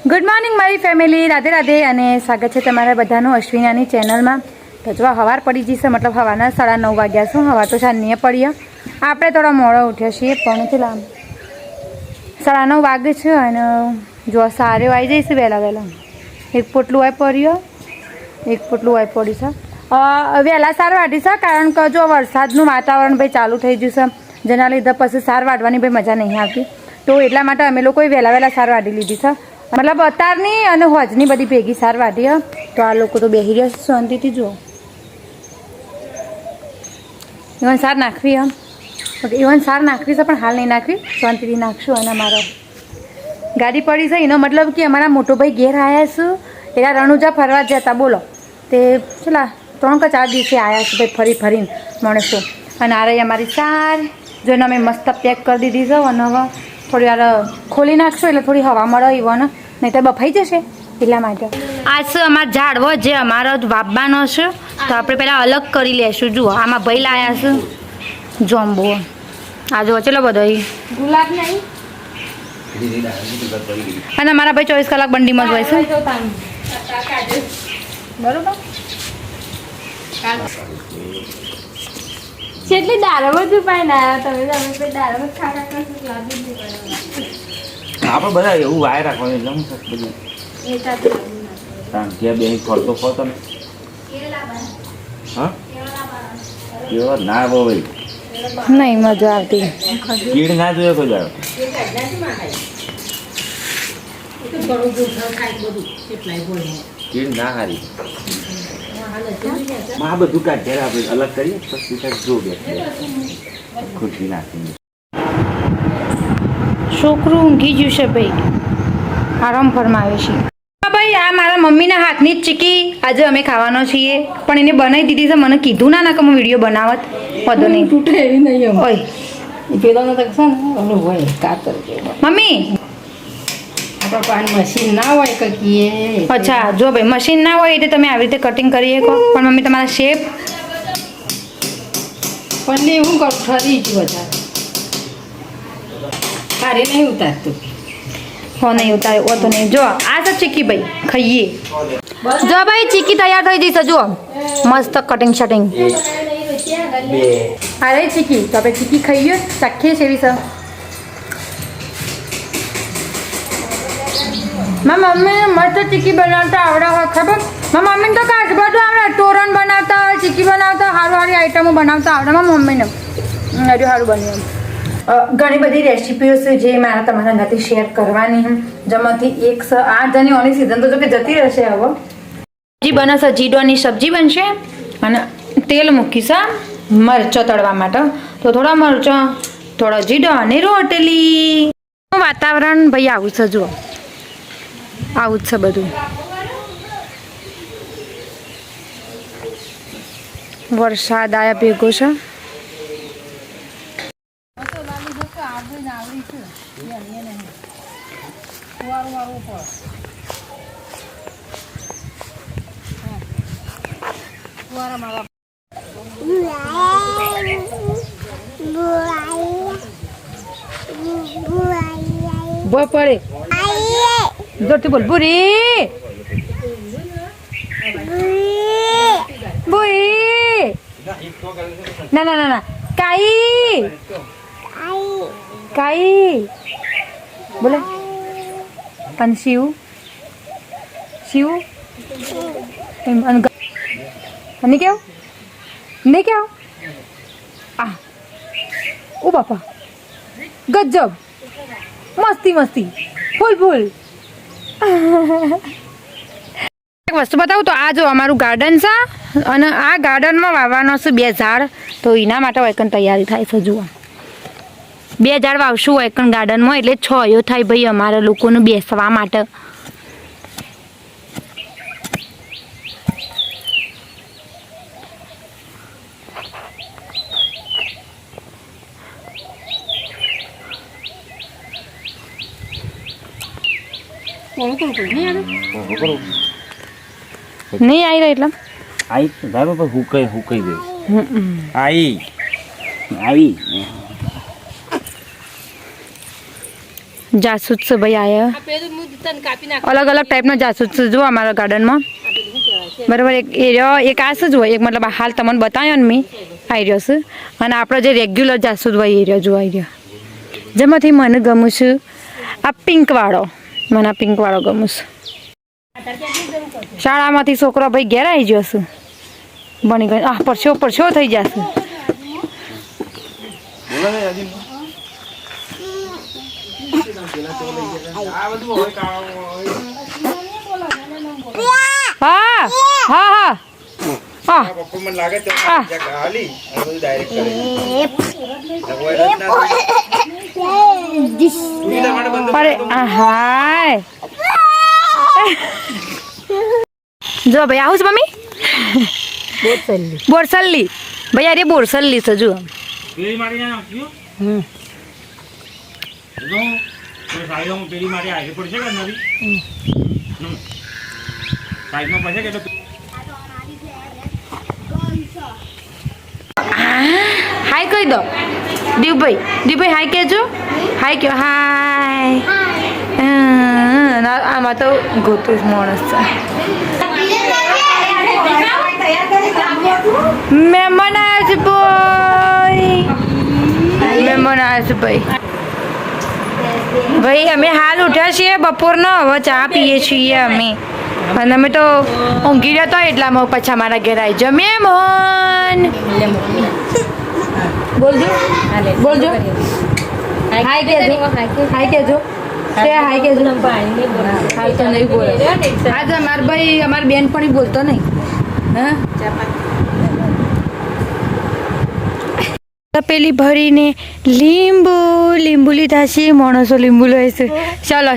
Good morning મારી family, Radhe Radhe અને સ્વાગત છે તમારા બધાનું અશ્વિનાની ચેનલમાં. તો જો હવાર પડી જશે, મતલબ હવાના 9:30 વાગ્યા છે. હવા તો સાંજની પડીએ, આપણે થોડા મોડા ઉઠ્યા છીએ પણ કેટલા 9:30 વાગે છે. અને જો સારે આવી જઈશું વહેલા વહેલા. એક પોટલું આવી પડ્યો, એક પોટલું આવી પડી છે. વહેલા સાર વાટી છે કારણ કે જો વરસાદનું વાતાવરણ ભાઈ ચાલુ થઈ ગયું છે, જેના લીધે પછી સાર વાટવાની ભાઈ મજા નહીં આવતી. તો એટલા માટે અમે લોકોએ વહેલા સાર વાટી લીધી છે. મતલબ અતારની અને હોજની બધી ભેગી સાર વાટી. તો આ લોકો તો બેસી રહ્યા શાંતિથી. જુઓ ઇવન સાર નાખવી ઇવન સાર નાખવી છે પણ હાલ નહીં નાખવી, શાંતિથી નાખશું. અને અમારો ગાડી પડી છે એનો મતલબ કે અમારા મોટો ભાઈ ઘેર આવ્યા છું. એના રણુજા ફરવા જતા બોલો તે ચલા 3 કે 4 દિવસે આવ્યા છે ભાઈ, ફરી ફરીને માણસો. અને આ રહી અમારી સાર, જોઈને અમે મસ્ત પેક કરી દીધી છે. અને હવે થોડી વાર ખોલી નાખશો એટલે થોડી હવા મળે એવો ને, નહીં તો બફાઈ જશે એટલા માટે. આ છે અમારો ઝાડવો જે અમારો વાવવાનો છે, તો આપણે પહેલાં અલગ કરી લેશું. જુઓ આમાં ભાઈ લાયા છે જોમ્બો. આ જુઓ ચલો બધો ગુલાબ નહીં. અને અમારા ભાઈ 24 કલાક બંડીમાં જ હોય છે. બરોબર કેટલી દારૂ બધું પાઈ ના તમે દારૂ ખાડા કરશો આપણે બધા એવું વાય રાખવાનું એટલે હું બધું ત્યાં બે ફરતો ફરતો ને હા કેવો ના બહુ નહીં મજા આવતી. કીડ ના જોઈએ કોઈ દાડો. કીડ ના હારી માં બધું કાઢે આપણે અલગ કરીએ પછી જો બે ખુરશી નાખીને. છોકરું ઊંઘી ગયું છે ભાઈ, આરામ ફરમાવે છે. ભાઈ આ મારા મમ્મીના હાથની જ ચીકી આજે અમે ખાવાનો છીએ, પણ એને બનાવી દીધી છે. મને કીધું ના કે હું વિડીયો બનાવત વધુ નહીં તૂટે એવી નહીં હોય પેલો હોય કાતર મમ્મી. મશીન ના હોય કઈ. અચ્છા જો ભાઈ મશીન ના હોય એટલે તમે આવી રીતે કટિંગ કરી શકો. પણ મમ્મી તમારા શેપ પણ હું કરું ઠરી જ વધારે તારે નહીં ઉતારતું. હો નહીં ઉતારે ઓ તો નહીં. જો આ તો ચીકી ભાઈ ખાઈએ. જો ભાઈ ચીકી તૈયાર થઈ જશે. જુઓ મસ્ત કટિંગ શટિંગ. અરે ચીકી તો આપણે ચીકી ખાઈએ, ચાખીએ છે એવી સર. મારી મમ્મીને મસ્ત ચીકી બનાવતા આવડે હોય ખબર. મારી મમ્મીને તો કાચ બધું આવડે, તોરણ બનાવતા હોય, ચીકી બનાવતા, સારી આઈટમો બનાવતા આવડે મારી મમ્મીને. હજુ સારું બન્યું. ઘણી બધી રેસીપીઓ છે જે મારા તમારા અંગાથી શેર કરવાની. જેમાંથી એક આ જની ઓની સિઝન તો જો કે જતી રહેશે. હવે સબ્જી બનશે, જીડોની સબ્જી બનશે. અને તેલ મૂકીશ મરચો તળવા માટે. તો થોડા મરચો, થોડો જીડો અને રોટલી. વાતાવરણ ભાઈ આવું છે. જુઓ આવું જ છે બધું. વરસાદ આયા ભેગો છે. બોલ પડે જોરથી બોલ. બુરી બુરી ના ના ના ના કાઈ કાઈ બોલે. અને શિવ શિવ એમ અને કેવું નહીં કેવું. આ ઓ બાપા ગજબ મસ્તી મસ્તી ફૂલ ફૂલ. એક વસ્તુ બતાવું તો આ જો અમારું ગાર્ડન છે અને આ ગાર્ડનમાં વાવવાનો છે 2 ઝાડ. તો એના માટે વૈકન તૈયારી થાય છે. જુઓ 2 ઝાડ વાવશું વૈકન ગાર્ડનમાં એટલે 6 થાય ભાઈ અમારા લોકોને બેસવા માટે. નહીં આવી રહ્યો એટલે आई भाई बाबा हुकई हुकई दे आई आई જાસૂદ છે ભાઈ આયા અલગ અલગ ટાઈપના જાસૂદ છે જો અમારા ગાર્ડનમાં બરાબર. એક એરિયો એક આ જ હોય એક મતલબ હાલ તમને બતાવ્યો ને મેં આ એરિયો છે અને આપણો જે રેગ્યુલર જાસૂદ હોય એરિયો જો આ એરિયો જેમાંથી મને ગમું છું આ પિંકવાળો મને આ પિંકવાળો ગમું છું. શાળામાંથી છોકરો ભાઈ ઘેર આવી જશે બની ગઈ આ પરછો થઈ જશે. હા હા હા હા અરે હાય જો ભાઈ આવું છે મમ્મી બોરસલ્લી ભાઈ અરે બોરસલ્લી છે જો હાય કહી દો દીવભાઈ હાય કહેજો હાય કયો હાય આમાં તો ગોતું માણસ છે. મહેમાન આવ્યા છે ભાઈ મહેમાન આવ્યા છે ભાઈ અમે હાલ ઉઠ્યા છીએ બપોરનો હવે ચા પીએ છીએ અમે અને અમે તો ઊંઘી રહ્યા તો એટલામાં પછી અમારા ઘેર આવી જાઓ મહેમાન બોલજો હાય કહેજો હાય કહેજો હાય કહેજો હાલ તો નહીં બોલે આજ અમારા ભાઈ અમારી બેન પણ બોલતો નહીં હા પેલી ભરીને લીંબુ લીધા છે માણસો લીંબુ લે છે. ચાલો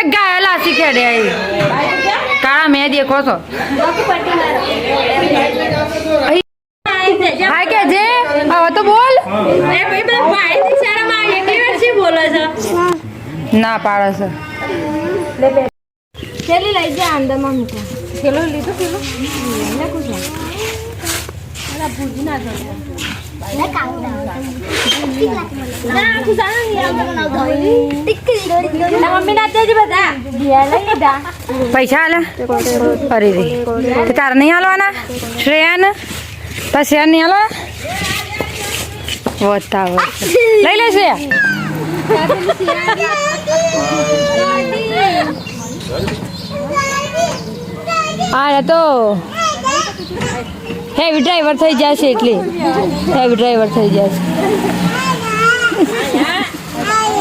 ગાય લાસી ખેડે કાળા મેં દેખો છો હા કે જે હવે તો બોલ ના પાડે છે લઈ જા અંદરમાં મૂકો પેલો લીધો પેલો પૈસા હાલે અરે રે તારે નહીં હાલવાના શ્રેયાને તાર શ્રેયા નહીં હાલવા વધતા લઈ લે શ્રેયા હા તો હેવી ડ્રાઈવર થઈ જશે એટલે હેવી ડ્રાઈવર થઈ જશે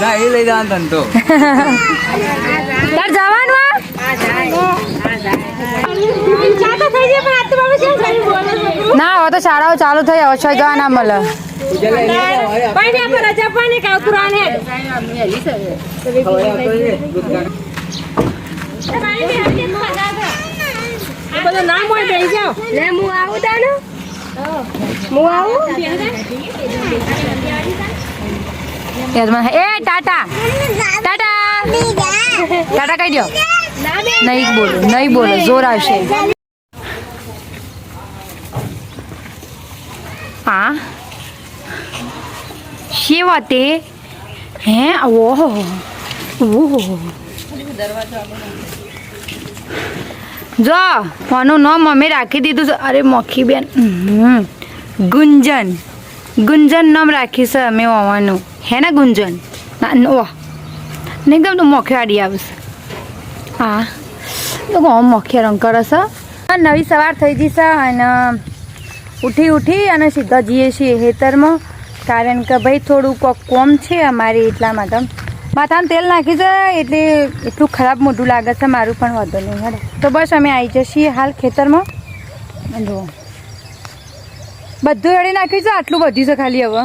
ના એ લઈ જવાનું તને તો તાર જવાનું ના હવે તો શાળાઓ ચાલુ થઈ હવે છ જવા ના મળે નામ હોય બેસી જાઓ ને હું આવું તાને હું આવું એ ટાટા કહી દો નહીં બોલો જોર આવશે. હા શેવા તે હે ઓહો જો આનું નામ અમે રાખી દીધું છે અરે મોખી બેન ગુંજન નામ રાખી છે અમે હોવાનું હે ને ગુંજન ઓહ નહીં એકદમ તો મોખી આડી આવશે હા તો મોખી રંગ કરે છે નવી સવાર થઈ જશે અને ઉઠી અને સીધા જઈએ છીએ ખેતરમાં કારણ કે ભાઈ થોડું કોમ છે અમારે એટલા માટે માથામાં તેલ નાખી છે એટલે એટલું ખરાબ મોઢું લાગે છે મારું પણ વાંધો નહીં હેડે તો બસ અમે આવી જઈએ હાલ ખેતરમાં જુઓ બધું હેડી નાખ્યું છે આટલું બધું છે ખાલી હવે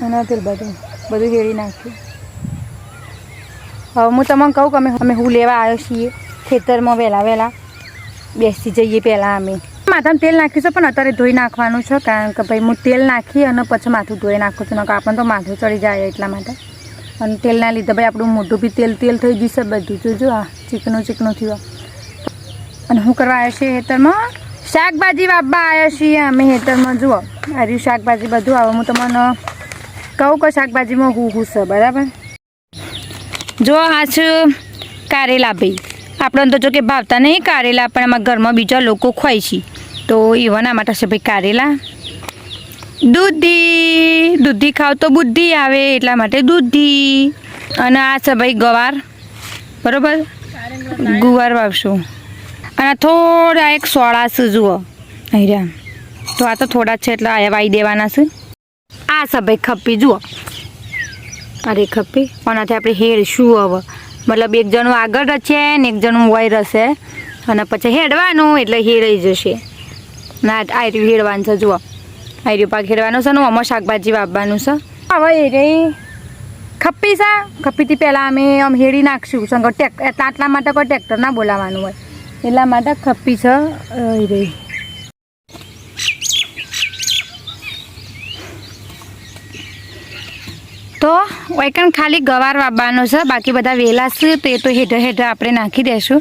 અને પેલું બધું હેડી નાખ્યું. હવે હું તમને કહું કે અમે હું લેવા આવ્યો છીએ ખેતરમાં વહેલા બેસી જઈએ પહેલાં અમે માથામાં તેલ નાખ્યું છે પણ અત્યારે ધોઈ નાખવાનું છે કારણ કે ભાઈ હું તેલ નાખી અને પછી માથું ધોઈ નાખું છું નકર આપણને તો માથું ચડી જાય એટલા માટે અને તેલના લીધે ભાઈ આપણું મોઢું બી તેલ થઈ જશે બધું જોજો આ ચીકણું થયું અને શું કરવા આવ્યા છીએ ખેતરમાં શાકભાજી વાવવા આવ્યા છીએ અમે ખેતરમાં જુઓ આર્યું શાકભાજી બધું આવે હું તમને કહું કે શાકભાજીમાં હું છે બરાબર. જો આ છે કારેલા ભાઈ, આપણને તો જો કે ભાવતા નહીં કારેલા, પણ અમારા ઘરમાં બીજા લોકો ખવાય છે, તો એવાના માટે છે ભાઈ કારેલા. દૂધી ખાવ તો બુદ્ધિ આવે, એટલા માટે દૂધી. અને આ છે ભાઈ ગવાર, બરાબર, ગુવાર વાવશું. અને થોડા એક સોળા છે જુઓ અહીંયા, તો આ તો થોડા છે એટલે આયા વાવી દેવાના છે. આ છે ભાઈ ખપ્પી જુઓ, અરે ખપ્પી, આનાથી આપણે હેડશું હવે, મતલબ એક જણું આગળ રચે ને એક જણું વય રસે, અને પછી હેડવાનું એટલે હેડાઈ જશે. ના આર્યું હેડવાનું છે જુઓ, આર્યું પાક હેડવાનું છે ને આમાં શાકભાજી વાવવાનું છે. હવે એ રહી ખપ્પી છે, ખપ્પીથી પહેલાં અમે આમ હેડી નાખશું સંગત આટલા માટે કોઈ ટ્રેક્ટર ના બોલાવવાનું હોય, એટલા માટે ખપ્પી છે એ રહી. તો વૈકણ ખાલી ગવાર વાવવાનો છે, બાકી બધા વેલા છે તો એ તો હેઠળ આપણે નાખી દઈશું.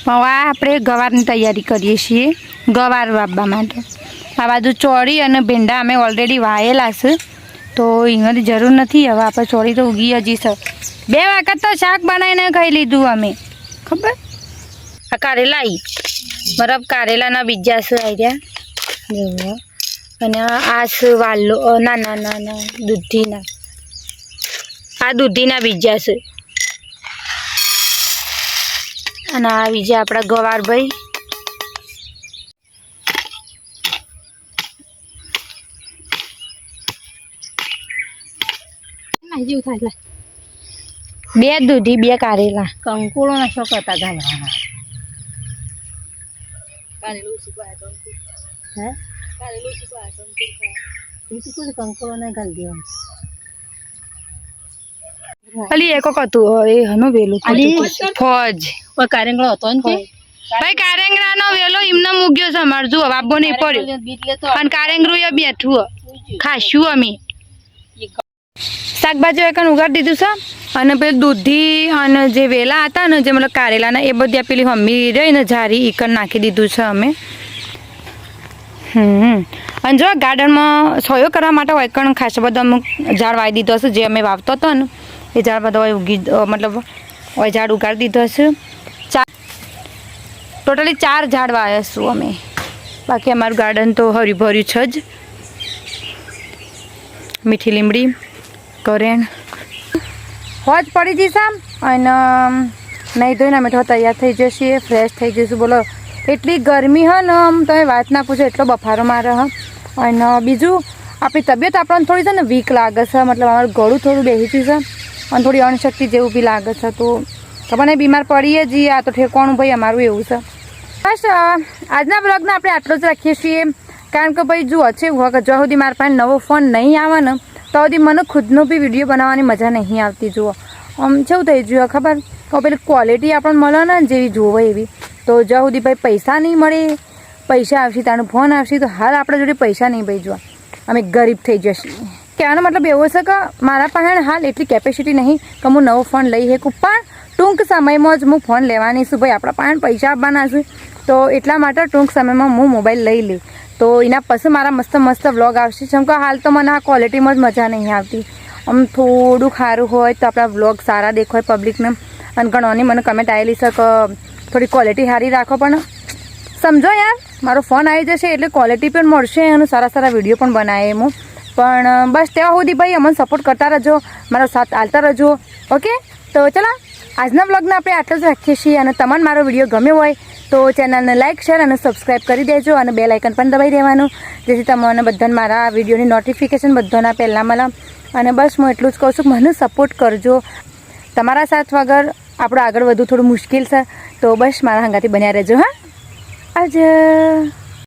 પણ હવે આપણે ગવારની તૈયારી કરીએ છીએ ગવાર વાવવા માટે. આ બાજુ ચોળી અને ભીંડા અમે ઓલરેડી વાયેલા છે, તો એનાથી જરૂર નથી. હવે આપણે ચોળી તો ઉગી હજી છે, 2 વખત તો શાક બનાવીને ખાઈ લીધું અમે, ખબર. આ કારેલા બરાબર, કારેલાના બીજા છે આઈડિયા. અને આ છે વાલો, ના દૂધીના, આ દૂધીના બીજા છે. અને આ બીજા આપણા ગવાર ભાઈ. જેવું થાય 2 દૂધી 2 કારેલા. કંકુળો ના શો કરતા ઘાલવાના. કારેલું સુકાય તો હે કારેલું સુકાય તો કંકુળો ને ઘાલ દેવાનું. અલી એક હતું એ હનો વેલું ફોજ કારેંગળો હતો ને ભાઈ, કારેંગરાનો વેલો એમને મૂક્યો છે અમારે, જુઓ વાબો નહીં પડ્યો, અને કારેંગરું એ બેઠું ખાશું અમે. શાકભાજી એકણ ઉગાડી દીધું છે, અને પેલું દૂધી અને જે વેલા હતા ને જે મતલબ કારેલાના એ બધી પેલી મમ્મી રહી ને જારી એકણ નાખી દીધું છે અમે. અને જો ગાર્ડનમાં સોયો કરવા માટે એકણ ખાસ બધો અમુક ઝાડ વાવી દીધો હશે, જે અમે વાવતો હતો ને એ ઝાડ બધા ઉગી, મતલબ ઝાડ ઉગાડી દીધો હશે. ટોટલી 4 ઝાડ વાવ્યા અમે, બાકી અમારું ગાર્ડન તો હર્યું ભર્યું છે જ. મીઠી લીમડી, કરેણ હોજ પડી જઈશ આમ, અને નહીં ધોઈને અમે તો તૈયાર થઈ જશે, ફ્રેશ થઈ જઈશું. બોલો એટલી ગરમી હ ને આમ તમે વાત ના પૂછો, એટલો બફારો મારે હ. અને બીજું આપણી તબિયત આપણને થોડી છે ને વીક લાગે છે, મતલબ અમારું ગળું થોડું બેસી ગયું છે અને થોડી અણશક્તિ જેવું બી લાગે છે, તો ખબર નહીં બીમાર પડીએ જઈએ. આ તો ઠેકવાનું ભાઈ અમારું એવું છે. બસ આજના બ્લોગને આપણે આટલો જ રાખીએ છીએ, કારણ કે ભાઈ જુઓ છે જ્યાં સુધી મારા પાસે નવો ફોન નહીં આવે ને તો સુધી મને ખુદનો બી વિડીયો બનાવવાની મજા નહીં આવતી. જુઓ આમ કેવું થઈ ગયું ખબર, તો પેલી ક્વોલિટી આપણને મળે ને જેવી જોવે એવી, તો જ્યાં સુધી ભાઈ પૈસા નહીં મળે, પૈસા આવશે તારું ફોન આવશે, તો હાલ આપણા જોડે પૈસા નહીં ભાઈ, જુઓ અમે ગરીબ થઈ જશે. કહેવાનો મતલબ એવો છે કે મારા પાસે હાલ એટલી કેપેસિટી નહીં કે હું નવો ફોન લઈ શકું, પણ ટૂંક સમયમાં જ હું ફોન લેવાની છું. ભાઈ આપણા પાસે પૈસા આપવાના છે, તો એટલા માટે ટૂંક સમયમાં હું મોબાઈલ લઈ લઈ, તો એના પછી મારા મસ્ત વ્લોગ આવશે. જેમ કે હાલ તો મને આ ક્વોલિટીમાં જ મજા નહીં આવતી. આમ થોડું સારું હોય તો આપણા વ્લોગ સારા દેખાય પબ્લિકને. અને ઘણોની મને કમેન્ટ આવેલી છે કે થોડી ક્વોલિટી સારી રાખો, પણ સમજો યાર મારો ફોન આવી જશે એટલે ક્વોલિટી પણ મળશે અને સારા વિડીયો પણ બનાવે હું. પણ બસ ત્યાં સુધી ભાઈ અમને સપોર્ટ કરતા રહેજો, મારો સાથ આલતા રહેજો. ઓકે, તો ચલો આજના વ્લોગને આપણે આટલું જ રાખીએ છીએ. અને તમને મારો વિડીયો ગમ્યો હોય તો ચેનલને લાઇક, શેર અને સબસ્ક્રાઈબ કરી દેજો, અને બેલ આઇકન પણ દબાવી દેવાનું, જેથી તમને બધાને મારા વિડીયોની નોટિફિકેશન બધાના પહેલાં મળે. અને બસ હું એટલું જ કહું છું, મને સપોર્ટ કરજો. તમારા સાથ વગર આપણે આગળ વધવું થોડું મુશ્કેલ છે, તો બસ મારા હંગાથી બન્યા રહેજો. હા, આવજો.